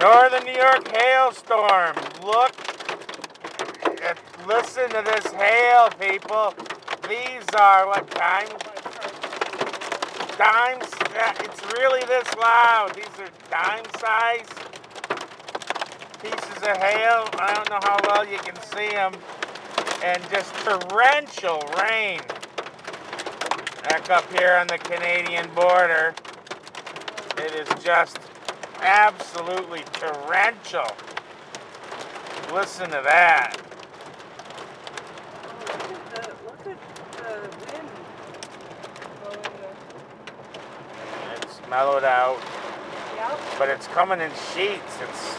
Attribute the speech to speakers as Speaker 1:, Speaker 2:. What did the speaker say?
Speaker 1: Northern New York hailstorm. Look, listen to this hail, people. These are what dimes? It's really this loud. These are dime-sized pieces of hail. I don't know how well you can see them. And just torrential rain. Back up here on the Canadian border. It is just absolutely torrential. Listen to that.
Speaker 2: Look at the wind blowing
Speaker 1: It's mellowed out.
Speaker 2: Yep.
Speaker 1: But it's coming in sheets. It's